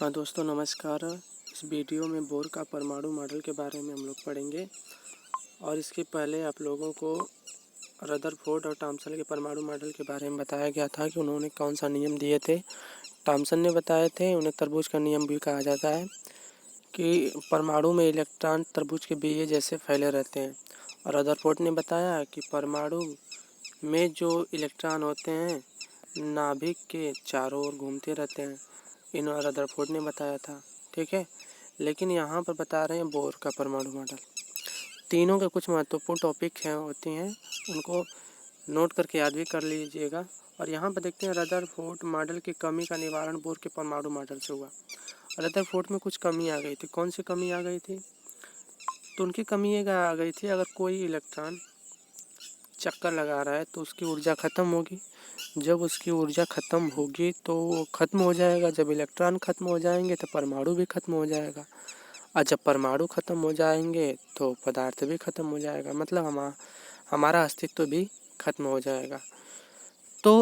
हाँ दोस्तों नमस्कार। इस वीडियो में बोर का परमाणु मॉडल के बारे में हम लोग पढ़ेंगे और इसके पहले आप लोगों को रदरफोर्ड और थॉमसन के परमाणु मॉडल के बारे में बताया गया था कि उन्होंने कौन सा नियम दिए थे। थॉमसन ने बताए थे, उन्हें तरबूज का नियम भी कहा जाता है, कि परमाणु में इलेक्ट्रॉन तरबूज के बीज जैसे फैले रहते हैं। और रदरफोर्ड ने बताया कि परमाणु में जो इलेक्ट्रॉन होते हैं नाभिक के चारों ओर घूमते रहते हैं। इन रदरफोर्ड ने बताया था, ठीक है। लेकिन यहाँ पर बता रहे हैं बोर का परमाणु मॉडल। तीनों के कुछ महत्वपूर्ण टॉपिक हैं होती हैं, उनको नोट करके याद भी कर लीजिएगा। और यहाँ पर देखते हैं रदरफोर्ड मॉडल की कमी का निवारण बोर के परमाणु मॉडल से हुआ। रदरफोर्ड में कुछ कमी आ गई थी। कौन सी कमी आ गई थी? तो उनकी कमी ये आ गई थी, अगर कोई इलेक्ट्रॉन चक्कर लगा रहा है तो उसकी ऊर्जा ख़त्म होगी। जब उसकी ऊर्जा ख़त्म होगी तो वो ख़त्म हो जाएगा। जब इलेक्ट्रॉन ख़त्म हो जाएंगे तो परमाणु भी ख़त्म हो जाएगा, और जब परमाणु ख़त्म हो जाएंगे तो पदार्थ भी ख़त्म हो जाएगा, मतलब हमारा अस्तित्व भी ख़त्म हो जाएगा। तो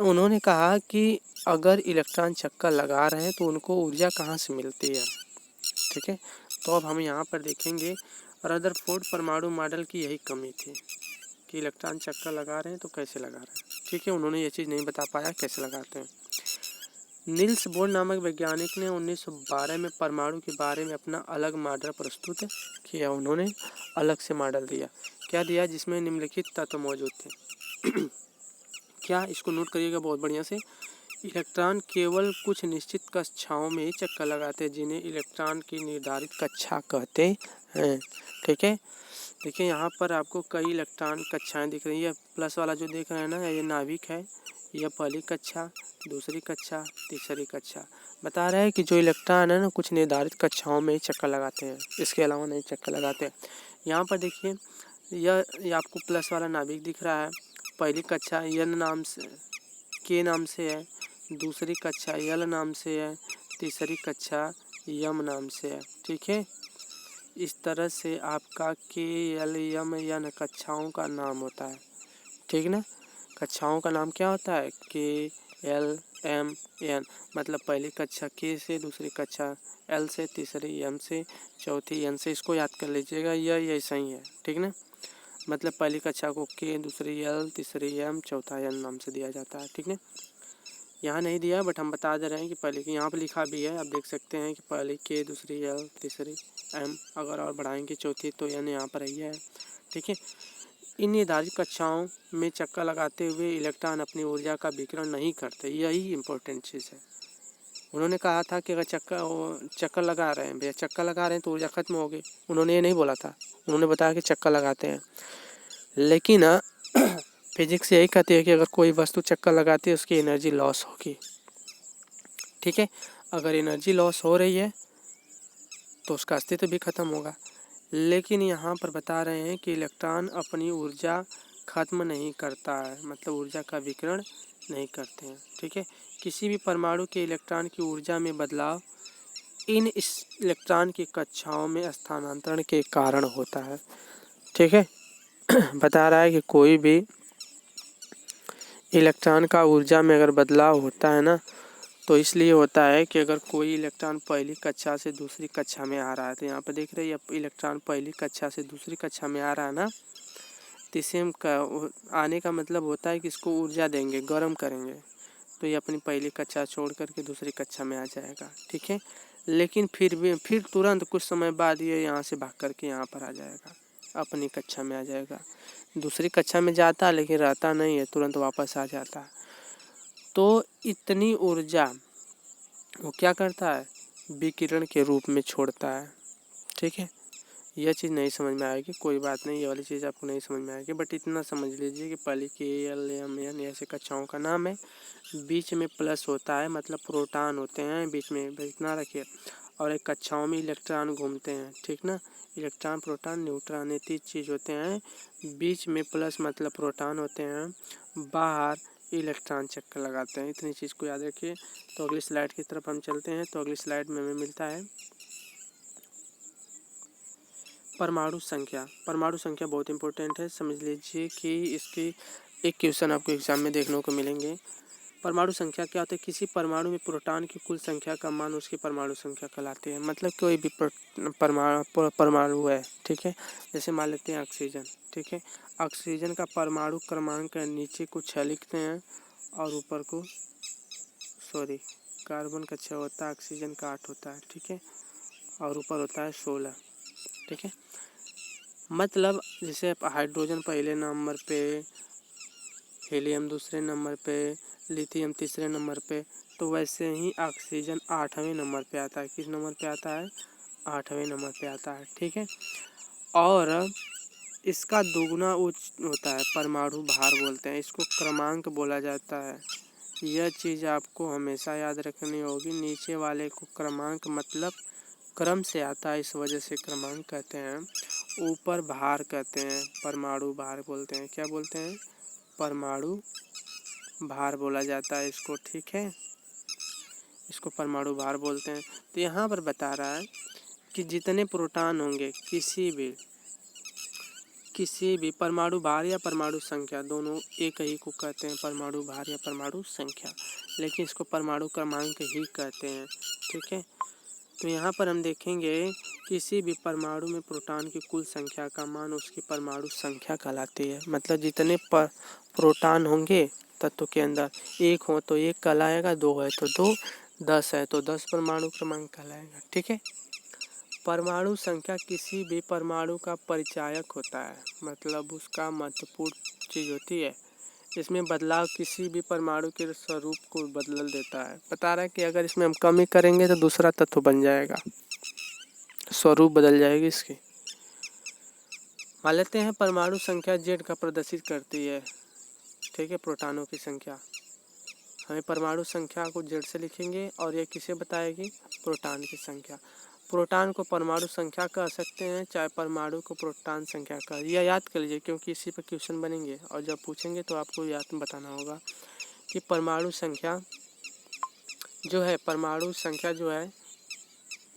उन्होंने कहा कि अगर इलेक्ट्रॉन चक्कर लगा रहे हैं तो उनको ऊर्जा कहाँ से मिलती है, ठीक है। तो अब हम यहाँ पर देखेंगे रदरफोर्ड परमाणु मॉडल की यही कमी थी कि इलेक्ट्रॉन चक्कर लगा रहे हैं तो कैसे लगा रहे हैं, ठीक है। उन्होंने ये चीज़ नहीं बता पाया कैसे लगाते हैं। नील्स बोर नामक वैज्ञानिक ने 1912 में परमाणु के बारे में अपना अलग मॉडल प्रस्तुत किया। उन्होंने अलग से मॉडल दिया। क्या दिया? जिसमें निम्नलिखित तत्व मौजूद थे। क्या? इसको नोट करिएगा बहुत बढ़िया से। इलेक्ट्रॉन केवल कुछ निश्चित कक्षाओं में ही चक्कर लगाते हैं, जिन्हें इलेक्ट्रॉन की निर्धारित कक्षा कहते हैं, ठीक है। देखिए यहाँ पर आपको कई इलेक्ट्रॉन कक्षाएं दिख रही है। प्लस वाला जो देख रहे हैं ना, ये नाभिक है। यह पहली कक्षा, दूसरी कक्षा, तीसरी कक्षा। बता रहा है कि जो इलेक्ट्रॉन है ना, कुछ निर्धारित कक्षाओं में ही चक्कर लगाते हैं, इसके अलावा नहीं चक्कर लगाते हैं। यहाँ पर देखिए यह आपको प्लस वाला नाभिक दिख रहा है। पहली कक्षा एन नाम से, के नाम से है। दूसरी कक्षा एल नाम से है। तीसरी कक्षा यम नाम से है, ठीक है। इस तरह से आपका के एल एम एन कक्षाओं का नाम होता है, ठीक ना। कक्षाओं का नाम क्या होता है? के एल एम एन, मतलब पहली कक्षा के से, दूसरी कक्षा एल से, तीसरी एम से, चौथी एन से। इसको याद कर लीजिएगा, यह ऐसा ही है, ठीक ना। मतलब पहली कक्षा को के, दूसरी एल, तीसरी एम, चौथा एन नाम से दिया जाता है, ठीक है। यहाँ नहीं दिया बट हम बता दे रहे हैं कि पहले की, यहाँ पर लिखा भी है, आप देख सकते हैं कि पहले के, दूसरी एल, तीसरी एम, अगर और बढ़ाएंगे चौथी तो एन यहाँ पर ही है, ठीक है। इन निर्धारित कक्षाओं में चक्कर लगाते हुए इलेक्ट्रॉन अपनी ऊर्जा का विकिरण नहीं करते, यही इम्पोर्टेंट चीज़ है। उन्होंने कहा था कि अगर चक्कर लगा रहे हैं, भैया चक्कर लगा रहे हैं तो ऊर्जा खत्म होगी। उन्होंने ये नहीं बोला था, उन्होंने बताया कि चक्कर लगाते हैं। लेकिन फिजिक्स यही कहती है कि अगर कोई वस्तु चक्कर लगाती है उसकी एनर्जी लॉस होगी, ठीक है। अगर एनर्जी लॉस हो रही है तो उसका अस्तित्व भी खत्म होगा। लेकिन यहाँ पर बता रहे हैं कि इलेक्ट्रॉन अपनी ऊर्जा खत्म नहीं करता है, मतलब ऊर्जा का विकिरण नहीं करते हैं, ठीक है। किसी भी परमाणु के इलेक्ट्रॉन की ऊर्जा में बदलाव इन इस इलेक्ट्रॉन की कक्षाओं में स्थानांतरण के कारण होता है, ठीक है। बता रहा है कि कोई भी इलेक्ट्रॉन का ऊर्जा में अगर बदलाव होता है ना, तो इसलिए होता है कि अगर कोई इलेक्ट्रॉन पहली कक्षा से दूसरी कक्षा में आ रहा है, तो यहाँ पर देख रहे हैं इलेक्ट्रॉन पहली कक्षा से दूसरी कक्षा में आ रहा है ना, तो इसे आने का मतलब होता है कि इसको ऊर्जा देंगे, गर्म करेंगे, तो ये अपनी पहली कक्षा छोड़ करके दूसरी कक्षा में आ जाएगा, ठीक है। लेकिन फिर तुरंत कुछ समय बाद ये यहाँ से भाग करके यहाँ पर आ जाएगा, अपनी कक्षा में आ जाएगा। दूसरी कक्षा में जाता है लेकिन रहता नहीं है, तुरंत वापस आ जाता है। तो इतनी ऊर्जा वो क्या करता है? विकिरण के रूप में छोड़ता है, ठीक है। यह चीज़ नहीं समझ में आएगी, कोई बात नहीं, ये वाली चीज़ आपको नहीं समझ में आएगी, बट इतना समझ लीजिए कि पहले के एल एम एन ऐसे कक्षाओं का नाम है। बीच में प्लस होता है, मतलब प्रोटॉन होते हैं बीच में, इतना रखिए। और एक कक्षाओं में इलेक्ट्रॉन घूमते हैं, ठीक ना। इलेक्ट्रॉन, प्रोटॉन, न्यूट्रॉन, ये 3 चीज़ होते हैं। बीच में प्लस मतलब प्रोटॉन होते हैं, बाहर इलेक्ट्रॉन चक्कर लगाते हैं। इतनी चीज़ को याद रखिए। तो अगली स्लाइड की तरफ हम चलते हैं। तो अगली स्लाइड में हमें मिलता है परमाणु संख्या। परमाणु संख्या बहुत इंपॉर्टेंट है, समझ लीजिए कि इसकी एक क्वेश्चन आपको एग्जाम में देखने को मिलेंगे। परमाणु संख्या क्या होता है? किसी परमाणु में प्रोटॉन की कुल संख्या का मान उसकी परमाणु संख्या कहलाती है। मतलब कोई भी परमाणु है, ठीक है। जैसे मान लेते हैं ऑक्सीजन, ठीक है। ऑक्सीजन का परमाणु क्रमांक नीचे को 6 लिखते हैं और ऊपर को कार्बन का 6 होता है, ऑक्सीजन का 8 होता है, ठीक है। और ऊपर होता है 16, ठीक है। मतलब जैसे हाइड्रोजन पहले नंबर पे, हीलियम दूसरे नंबर पे, लिथियम तीसरे नंबर पे, तो वैसे ही ऑक्सीजन 8वें नंबर पे आता है। किस नंबर पे आता है? 8वें नंबर पे आता है, ठीक है। और इसका दोगुना उच्च होता है, परमाणु भार बोलते हैं इसको, क्रमांक बोला जाता है। यह चीज़ आपको हमेशा याद रखनी होगी। नीचे वाले को क्रमांक मतलब क्रम से आता है, इस वजह से क्रमांक कहते हैं। ऊपर भार कहते हैं, परमाणु भार बोलते हैं। क्या बोलते हैं? परमाणु भार बोला जाता है इसको, ठीक है। इसको परमाणु भार बोलते हैं। तो यहाँ पर बता रहा है कि जितने प्रोटॉन होंगे किसी भी परमाणु भार या परमाणु संख्या, दोनों एक ही को कहते हैं, परमाणु भार या परमाणु संख्या, लेकिन इसको परमाणु क्रमांक ही कहते हैं, ठीक है। तो यहाँ पर हम देखेंगे किसी भी परमाणु में प्रोटॉन की कुल संख्या का मान उसकी परमाणु संख्या कहलाती है। मतलब जितने प्रोटॉन होंगे तत्व के अंदर, 1 हो तो 1 कहलाएगा, 2 है तो 2, 10 है तो 10 परमाणु क्रमांक कहलाएगा, ठीक है। परमाणु संख्या किसी भी परमाणु का परिचायक होता है, मतलब उसका महत्वपूर्ण चीज़ होती है। इसमें बदलाव किसी भी परमाणु के स्वरूप को बदल देता है। बता रहा है कि अगर इसमें हम कमी करेंगे तो दूसरा तत्व बन जाएगा, स्वरूप बदल जाएगी इसकी। मान लेते हैं परमाणु संख्या Z का प्रदर्शित करती है, ठीक है, प्रोटॉनों की संख्या। हमें परमाणु संख्या को Z से लिखेंगे और ये किसे बताएगी? प्रोटॉन की संख्या। प्रोटॉन को परमाणु संख्या कह सकते हैं, चाहे परमाणु को प्रोटॉन संख्या कह। यह याद कर लीजिए क्योंकि इसी पर क्वेश्चन बनेंगे और जब पूछेंगे तो आपको याद बताना होगा कि परमाणु संख्या जो है, परमाणु संख्या जो है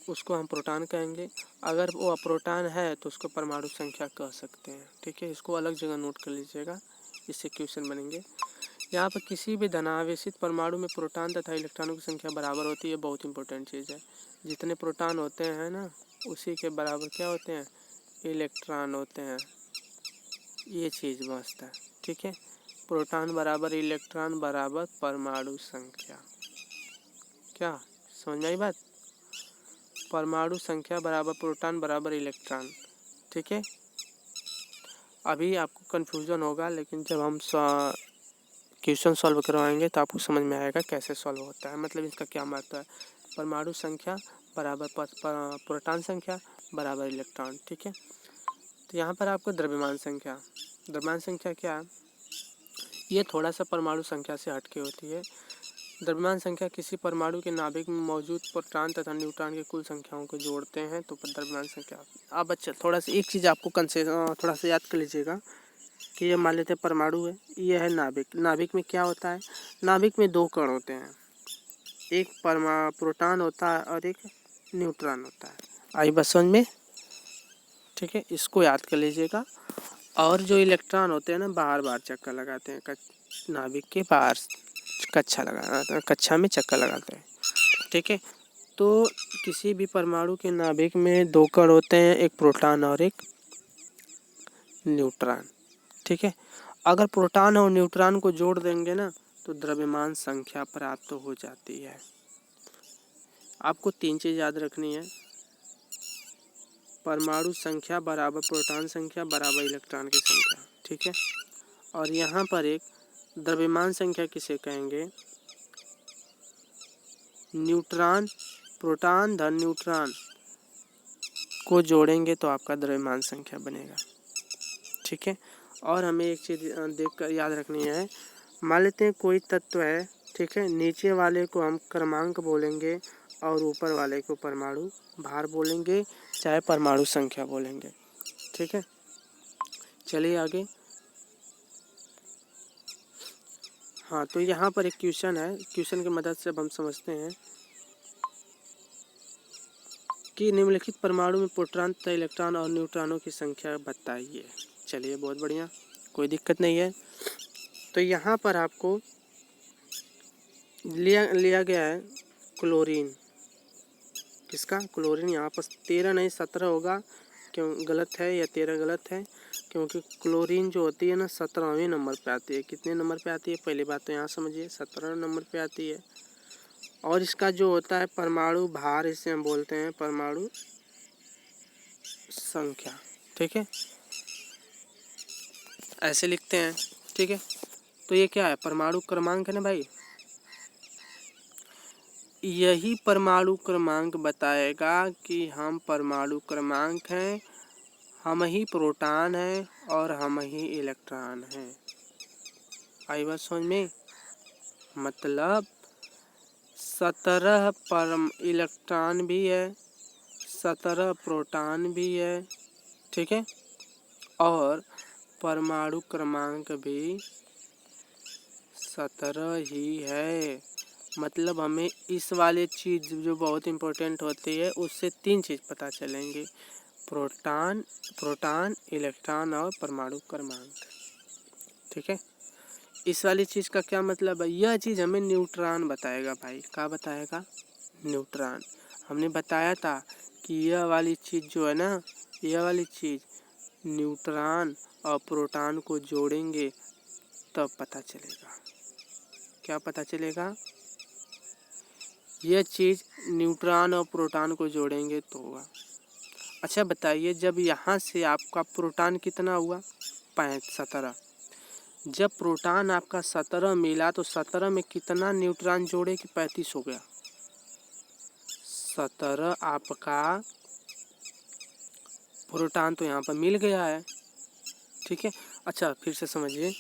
उसको हम प्रोटॉन कहेंगे। अगर वो अप्रोटॉन है तो उसको परमाणु संख्या कह सकते हैं, ठीक है। इसको अलग जगह नोट कर लीजिएगा, इससे क्वेश्चन बनेंगे। यहाँ पर किसी भी धनावेशित परमाणु में प्रोटॉन तथा इलेक्ट्रॉनों की संख्या बराबर होती है, बहुत इंपॉर्टेंट चीज़ है। जितने प्रोटॉन होते हैं ना, उसी के बराबर क्या होते हैं? इलेक्ट्रॉन होते हैं। ये चीज़ मस्त है, ठीक है। प्रोटॉन बराबर इलेक्ट्रॉन बराबर परमाणु संख्या। क्या समझ में आई बात? परमाणु संख्या बराबर प्रोटॉन बराबर इलेक्ट्रॉन, ठीक है। अभी आपको कन्फ्यूज़न होगा, लेकिन जब हम क्वेश्चन सॉल्व करवाएंगे तो आपको समझ में आएगा कैसे सॉल्व होता है, मतलब इसका क्या महत्व है। परमाणु संख्या बराबर प्रोटॉन संख्या बराबर इलेक्ट्रॉन, ठीक है। तो यहाँ पर आपको द्रव्यमान संख्या क्या है? ये थोड़ा सा परमाणु संख्या से हटके होती है। द्रव्यमान संख्या किसी परमाणु के नाभिक में मौजूद प्रोटॉन तथा न्यूट्रॉन की कुल संख्याओं को जोड़ते हैं तो द्रव्यमान संख्या। अब अच्छा, थोड़ा सा एक चीज़ आपको थोड़ा सा याद कर लीजिएगा कि ये मान लेते हैं परमाणु है, ये है नाभिक। नाभिक में क्या होता है? नाभिक में 2 कण होते हैं, एक प्रोटॉन होता है और एक न्यूट्रॉन होता है। आई बात समझ में? ठीक है, इसको याद कर लीजिएगा। और जो इलेक्ट्रॉन होते हैं ना, बाहर बाहर चक्कर लगाते हैं, नाभिक के बाहर कक्षा में चक्कर लगाते हैं, ठीक है। तो किसी भी परमाणु के नाभिक में 2 कण होते हैं, एक प्रोटॉन और एक न्यूट्रॉन, ठीक है। अगर प्रोटॉन और न्यूट्रॉन को जोड़ देंगे ना तो द्रव्यमान संख्या प्राप्त हो जाती है। आपको 3 चीज़ याद रखनी है, परमाणु संख्या बराबर प्रोटॉन संख्या बराबर इलेक्ट्रॉन की संख्या, ठीक है। और यहाँ पर एक द्रव्यमान संख्या किसे कहेंगे? न्यूट्रॉन, प्रोटॉन धन न्यूट्रॉन को जोड़ेंगे तो आपका द्रव्यमान संख्या बनेगा, ठीक है। और हमें एक चीज़ देखकर याद रखनी है, मान लेते हैं कोई तत्व है, ठीक है, नीचे वाले को हम क्रमांक बोलेंगे और ऊपर वाले को परमाणु भार बोलेंगे, चाहे परमाणु संख्या बोलेंगे, ठीक है। चलिए आगे। हाँ, तो यहाँ पर एक क्वेश्चन है, क्वेश्चन की मदद से अब हम समझते हैं कि निम्नलिखित परमाणु में प्रोटॉन तथा इलेक्ट्रॉन और न्यूट्रॉनों की संख्या बताइए। चलिए, बहुत बढ़िया, कोई दिक्कत नहीं है। तो यहाँ पर आपको लिया गया है क्लोरीन। किसका? क्लोरीन। यहाँ पर 13 नहीं 17 होगा, क्यों गलत है या 13 गलत है, क्योंकि क्लोरीन जो होती है ना 17वें नंबर पे आती है। कितने नंबर पे आती है? पहली बात तो यहाँ समझिए, 17 नंबर पे आती है। और इसका जो होता है परमाणु भार, इसे हम बोलते हैं परमाणु संख्या। ठीक है, ऐसे लिखते हैं। ठीक है, तो ये क्या है? परमाणु क्रमांक है ना भाई। यही परमाणु क्रमांक बताएगा कि हम परमाणु क्रमांक हैं, हम ही प्रोटॉन हैं और हम ही इलेक्ट्रॉन हैं। आई बात समझ में? मतलब 17 इलेक्ट्रॉन भी है, 17 प्रोटॉन भी है। ठीक है, और परमाणु क्रमांक भी 17 ही है। मतलब हमें इस वाले चीज़ जो बहुत इम्पोर्टेंट होती है उससे 3 चीज़ पता चलेंगे: प्रोटॉन, इलेक्ट्रॉन और परमाणु क्रमांक। ठीक है, इस वाली चीज़ का क्या मतलब है? यह चीज़ हमें न्यूट्रॉन बताएगा भाई। क्या बताएगा? न्यूट्रॉन। हमने बताया था कि यह वाली चीज़ जो है ना, यह वाली चीज़ न्यूट्रॉन और प्रोटॉन को जोड़ेंगे तब पता चलेगा। क्या पता चलेगा? यह चीज़ न्यूट्रॉन और प्रोटॉन को जोड़ेंगे तो होगा। अच्छा बताइए, जब यहाँ से आपका प्रोटॉन कितना हुआ? 17। जब प्रोटॉन आपका 17 मिला तो 17 में कितना न्यूट्रॉन जोड़े कि 35 हो गया? 17 आपका प्रोटॉन तो यहाँ पर मिल गया है। ठीक है, अच्छा फिर से समझिए,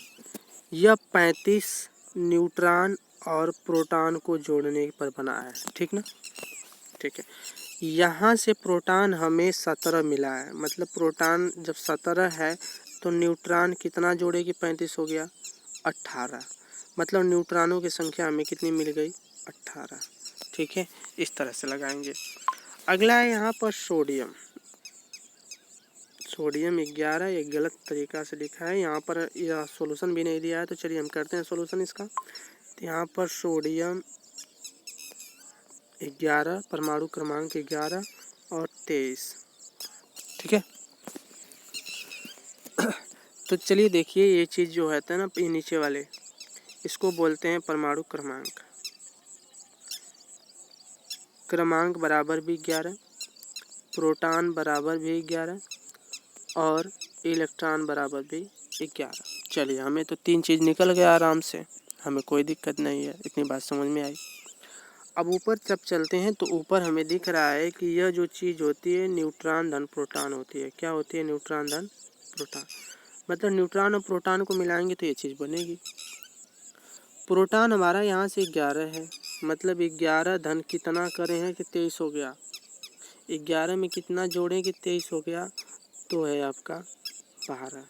यह 35 न्यूट्रॉन और प्रोटॉन को जोड़ने पर बना है। ठीक ना? ठीक है, यहाँ से प्रोटॉन हमें 17 मिला है, मतलब प्रोटॉन जब 17 है तो न्यूट्रॉन कितना जोड़े कि 35 हो गया? 18। मतलब न्यूट्रॉनों की संख्या हमें कितनी मिल गई? 18। ठीक है, इस तरह से लगाएंगे। अगला है यहाँ पर सोडियम। सोडियम 11, एक गलत तरीका से लिखा है यहाँ पर, यह सॉल्यूशन भी नहीं दिया है, तो चलिए हम करते हैं सॉल्यूशन इसका। तो यहाँ पर सोडियम 11, परमाणु क्रमांक 11 और 23। ठीक है, तो चलिए देखिए, ये चीज़ जो है ना, ये नीचे वाले, इसको बोलते हैं परमाणु क्रमांक। क्रमांक बराबर भी 11, प्रोटॉन बराबर भी 11 और इलेक्ट्रॉन बराबर भी 11। चलिए, हमें तो 3 चीज़ निकल गया आराम से, हमें कोई दिक्कत नहीं है। इतनी बात समझ में आई। अब ऊपर जब चलते हैं तो ऊपर हमें दिख रहा है कि यह जो चीज़ होती है न्यूट्रॉन धन प्रोटॉन होती है। क्या होती है? न्यूट्रॉन धन प्रोटॉन। मतलब न्यूट्रॉन और प्रोटॉन को मिलाएंगे तो ये चीज़ बनेगी। प्रोटॉन हमारा यहाँ से 11 है, मतलब 11 धन कितना करें हैं कि 23 हो गया। 11 में कितना जोड़ें कि 23 हो गया? तो है आपका 12।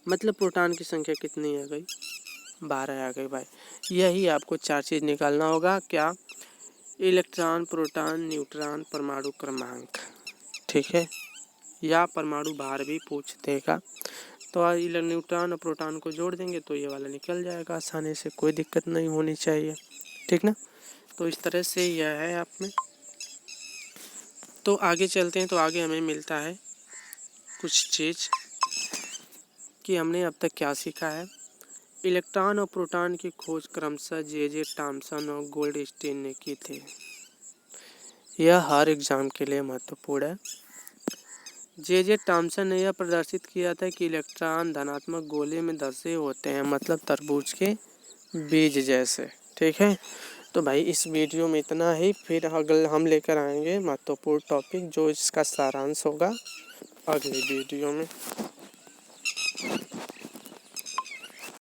मतलब प्रोटॉन की संख्या कितनी आ गई? 12 आ गई भाई। यही आपको 4 चीज़ निकालना होगा। क्या? इलेक्ट्रॉन, प्रोटॉन, न्यूट्रॉन, परमाणु क्रमांक। ठीक है, या परमाणु भार भी पूछ देगा, तो न्यूट्रॉन और प्रोटॉन को जोड़ देंगे तो ये वाला निकल जाएगा आसानी से, कोई दिक्कत नहीं होनी चाहिए। ठीक ना? तो इस तरह से यह है आप में। तो आगे चलते हैं, तो आगे हमें मिलता है कुछ चीज़ कि हमने अब तक क्या सीखा है। इलेक्ट्रॉन और प्रोटॉन की खोज क्रमशः जे थॉमसन और गोल्डस्टीन ने की थी। यह हर एग्जाम के लिए महत्वपूर्ण है। जे थॉमसन ने यह प्रदर्शित किया था कि इलेक्ट्रॉन धनात्मक गोले में धंसे होते हैं, मतलब तरबूज के बीज जैसे। ठीक है, तो भाई इस वीडियो में इतना ही। फिर अगले हम लेकर आएंगे महत्वपूर्ण टॉपिक, जो इसका सारांश होगा अगले वीडियो में।